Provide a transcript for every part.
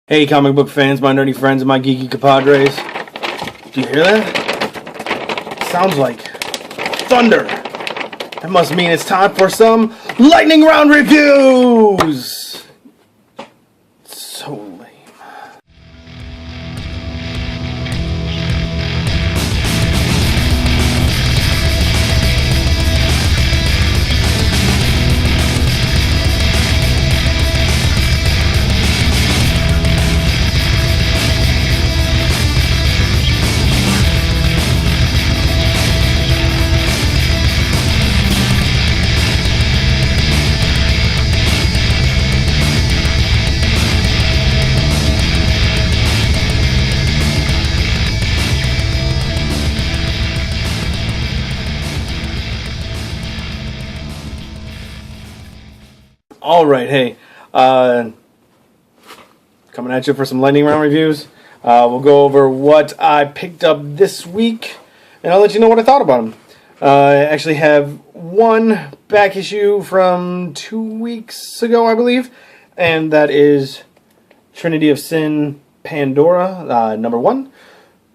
Hey, comic book fans, my nerdy friends, and my geeky compadres. Do you hear that? Sounds like thunder. That must mean it's time for some lightning round reviews. So lame. Alright, hey, coming at you for some lightning round reviews. We'll go over what I picked up this week, and I'll let you know what I thought about them. I actually have one back issue from 2 weeks ago, I believe, and that is Trinity of Sin, Pandora, number 1.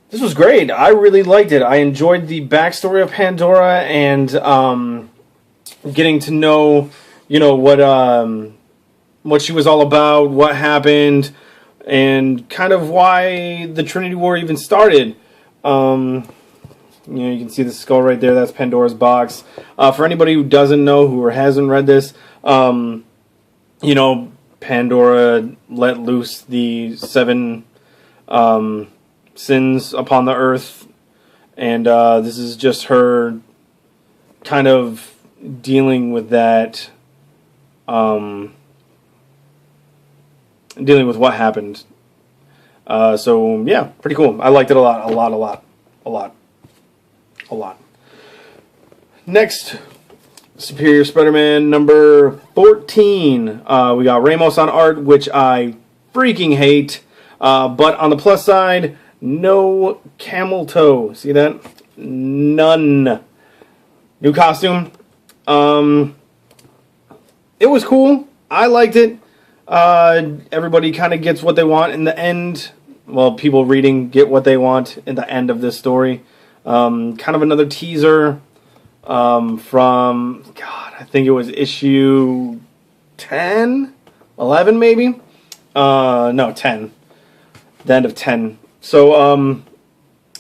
This was great. I really liked it. I enjoyed the backstory of Pandora and getting to know, you know, what she was all about, what happened, and kind of why the Trinity War even started. You know, you can see the skull right there. That's Pandora's box. For anybody who doesn't know, who hasn't read this, you know, Pandora let loose the 7 sins upon the earth, and this is just her kind of dealing with that. Dealing with what happened. So yeah, pretty cool. I liked it a lot. Next, Superior SpiderMan number 14. We got Ramos on art, which I freaking hate. But on the plus side, no camel toe. See that? None. New costume. It was cool. I liked it. Everybody kind of gets what they want in the end. Well, people reading get what they want in the end of this story. Kind of another teaser from, God, I think it was issue 10? 11 maybe? No, 10. The end of 10. So,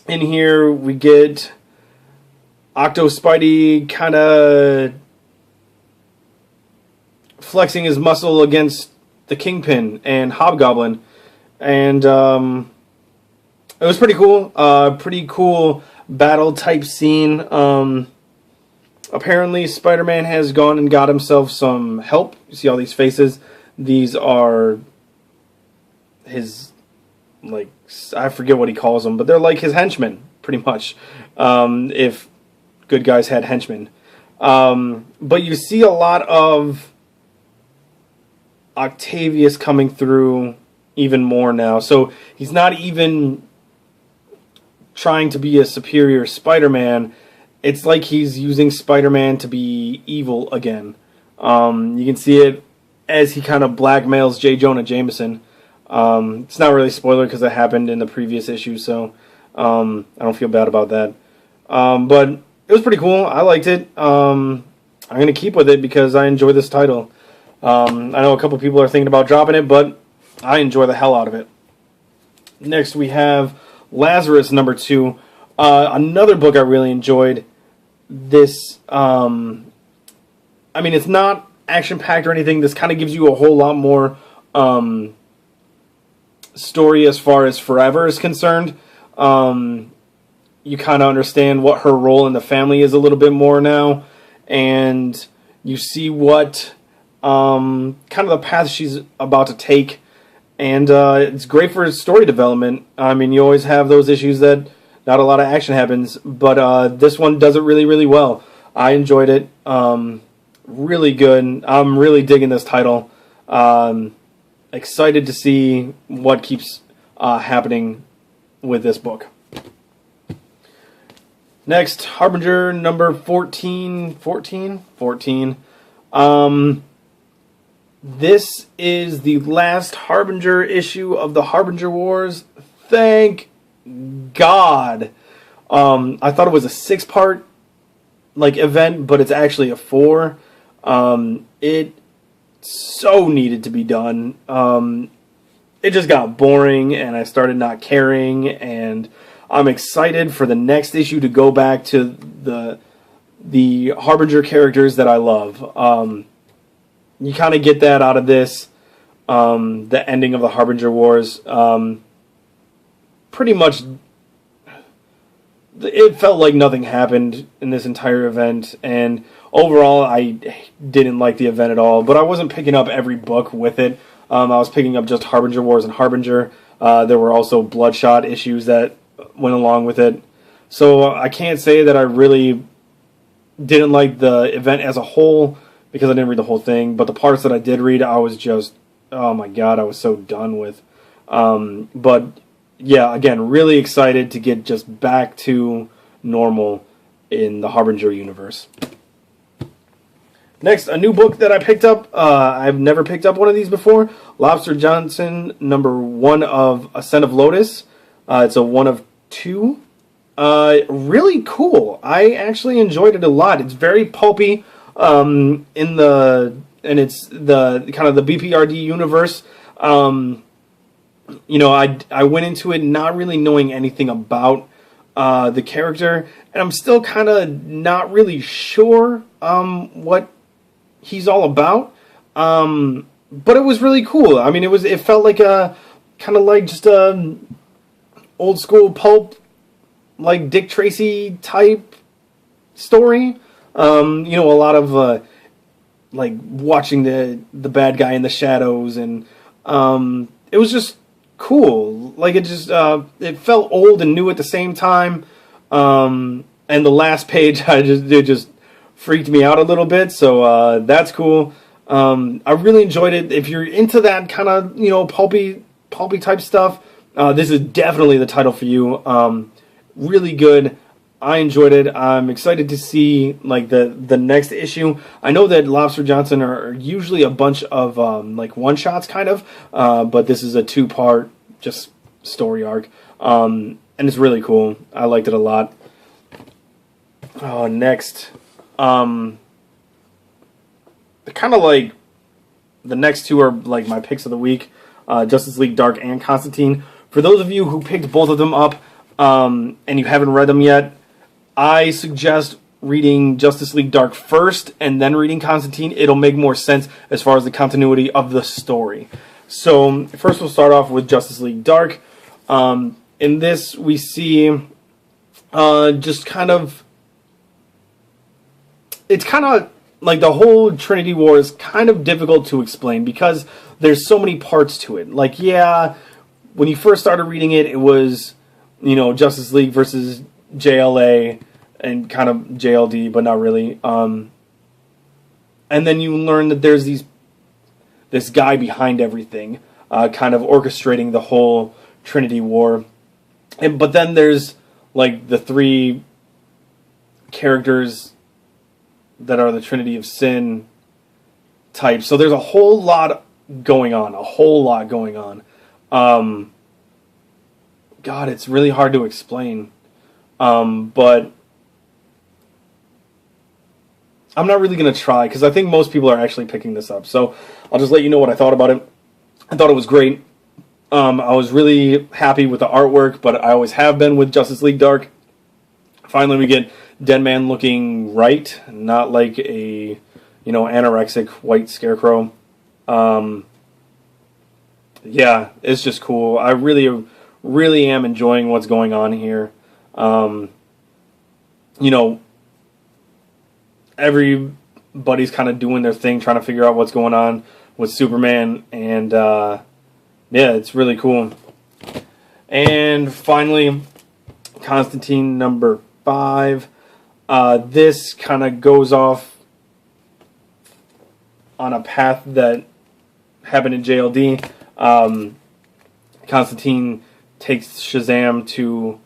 in here we get Octo Spidey kind of flexing his muscle against the Kingpin and Hobgoblin, and it was pretty cool. Pretty cool battle type scene. Apparently Spider-Man has gone and got himself some help. You see all these faces? These are his, like, I forget what he calls them, but they're like his henchmen, pretty much. If good guys had henchmen. But you see a lot of Octavius coming through even more now. So he's not even trying to be a superior Spider-Man. It's like he's using Spider-Man to be evil again. You can see it as he kind of blackmails J. Jonah Jameson. It's not really a spoiler because it happened in the previous issue, so I don't feel bad about that. But it was pretty cool. I liked it. I'm going to keep with it because I enjoy this title. I know a couple people are thinking about dropping it, but I enjoy the hell out of it. Next, we have Lazarus Number 2. Another book I really enjoyed. This, I mean, it's not action-packed or anything. This kind of gives you a whole lot more story as far as Forever is concerned. You kind of understand what her role in the family is a little bit more now, and you see what kind of the path she's about to take, and it's great for story development. I mean, you always have those issues that not a lot of action happens, but this one does it really, really well. I enjoyed it. Really good. I'm really digging this title. Excited to see what keeps happening with this book. Next, Harbinger Number 14. this is the last Harbinger issue of the Harbinger Wars. Thank God. I thought it was a 6-part event, but it's actually a 4. It so needed to be done. It just got boring, and I started not caring, and I'm excited for the next issue to go back to the Harbinger characters that I love. You kind of get that out of this, the ending of the Harbinger Wars. Pretty much, it felt like nothing happened in this entire event, and overall, I didn't like the event at all, but I wasn't picking up every book with it. I was picking up just Harbinger Wars and Harbinger. There were also Bloodshot issues that went along with it. So I can't say that I really didn't like the event as a whole, because I didn't read the whole thing, but the parts that I did read, I was just, oh my god, I was so done with. But yeah, again, really excited to get just back to normal in the Harbinger universe. Next, a new book that I picked up. I've never picked up one of these before. Lobster Johnson, number 1 of Ascent of Lotus. It's a 1 of 2. Really cool. I actually enjoyed it a lot. It's very pulpy. And it's the kind of the BPRD universe. You know, I went into it not really knowing anything about the character, and I'm still kind of not really sure what he's all about. But it was really cool. I mean, it felt like a kind of like just a old school pulp, like Dick Tracy type story. You know, a lot of like watching the bad guy in the shadows, and it was just cool. Like, it just it felt old and new at the same time. And the last page, it just freaked me out a little bit. So that's cool. I really enjoyed it. If you're into that kind of, you know, pulpy type stuff, this is definitely the title for you. Really good. I enjoyed it. I'm excited to see like the next issue. I know that Lobster Johnson are usually a bunch of like one-shots kind of, but this is a 2-part just story arc, and it's really cool. I liked it a lot. Oh, next, kind of like the next 2 are like my picks of the week: Justice League Dark and Constantine. For those of you who picked both of them up and you haven't read them yet, I suggest reading Justice League Dark first and then reading Constantine. It'll make more sense as far as the continuity of the story. So first we'll start off with Justice League Dark. In this we see just kind of, it's kind of like the whole Trinity War is kind of difficult to explain because there's so many parts to it. Like, yeah, when you first started reading it, it was, you know, Justice League versus JLA and kind of JLD, but not really. And then you learn that there's this guy behind everything, kind of orchestrating the whole Trinity War. But then there's like the 3 characters that are the Trinity of Sin type. So there's a whole lot going on. God, it's really hard to explain. But I'm not really going to try, because I think most people are actually picking this up. So I'll just let you know what I thought about it. I thought it was great. I was really happy with the artwork, but I always have been with Justice League Dark. Finally, we get Deadman looking right, not like a, you know, anorexic white scarecrow. Yeah, it's just cool. I really am enjoying what's going on here. You know, everybody's kind of doing their thing, trying to figure out what's going on with Superman, and yeah, it's really cool. And finally, Constantine number 5. This kind of goes off on a path that happened in JLD. Constantine takes Shazam to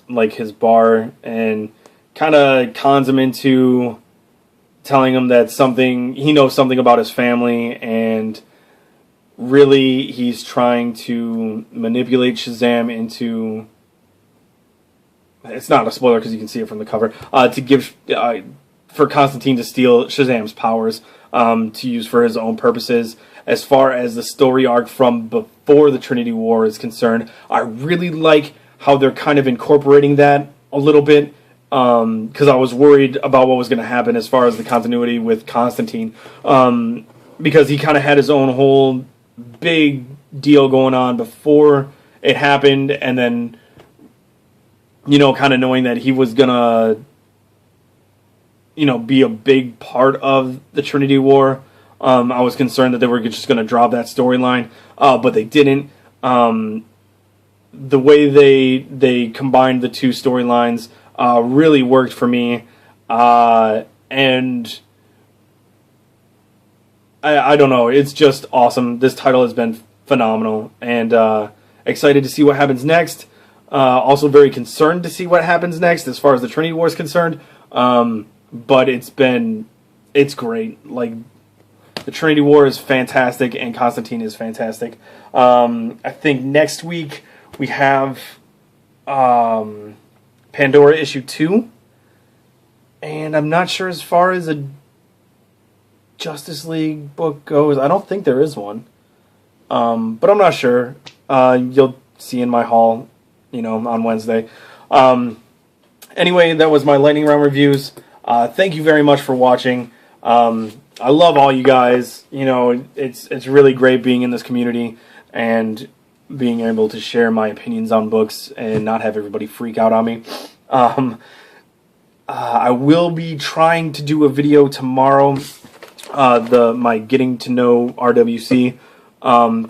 like his bar and kind of cons him into telling him that he knows something about his family, and really he's trying to manipulate Shazam into, it's not a spoiler because you can see it from the cover, to give for Constantine to steal Shazam's powers to use for his own purposes. As far as the story arc from before the Trinity War is concerned, I really like how they're kind of incorporating that a little bit, because I was worried about what was going to happen as far as the continuity with Constantine, because he kind of had his own whole big deal going on before it happened, and then, you know, kind of knowing that he was going to, you know, be a big part of the Trinity War. I was concerned that they were just going to drop that storyline, but they didn't. The way they combined the two storylines really worked for me, and I don't know, it's just awesome. This title has been phenomenal, and excited to see what happens next. Also very concerned to see what happens next as far as the Trinity War is concerned, but it's great. Like, the Trinity War is fantastic, and Constantine is fantastic. I think next week we have Pandora issue 2, and I'm not sure as far as a Justice League book goes. I don't think there is one, but I'm not sure. You'll see in my haul, you know, on Wednesday. Anyway, that was my lightning round reviews. Thank you very much for watching. I love all you guys. You know, it's really great being in this community and being able to share my opinions on books and not have everybody freak out on me. I will be trying to do a video tomorrow. My getting to know RWC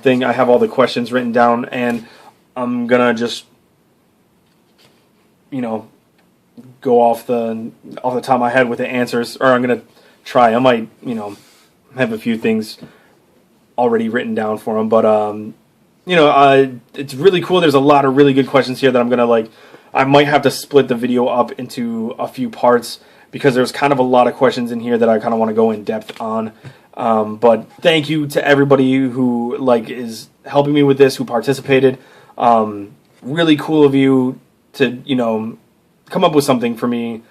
thing. I have all the questions written down, and I'm gonna just, you know, go off the top of my head with the answers, or I'm gonna try. I might, you know, have a few things already written down for them, but you know, it's really cool. There's a lot of really good questions here that I'm gonna I might have to split the video up into a few parts, because there's kind of a lot of questions in here that I kind of want to go in depth on. But thank you to everybody who is helping me with this, who participated. Really cool of you to, you know, come up with something for me.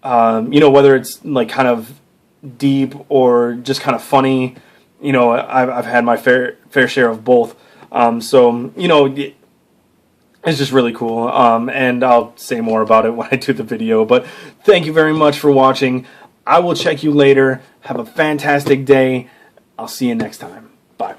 You know, whether it's kind of deep or just kind of funny. You know, I've had my fair share of both. So, you know, it's just really cool. And I'll say more about it when I do the video. But thank you very much for watching. I will check you later. Have a fantastic day. I'll see you next time. Bye.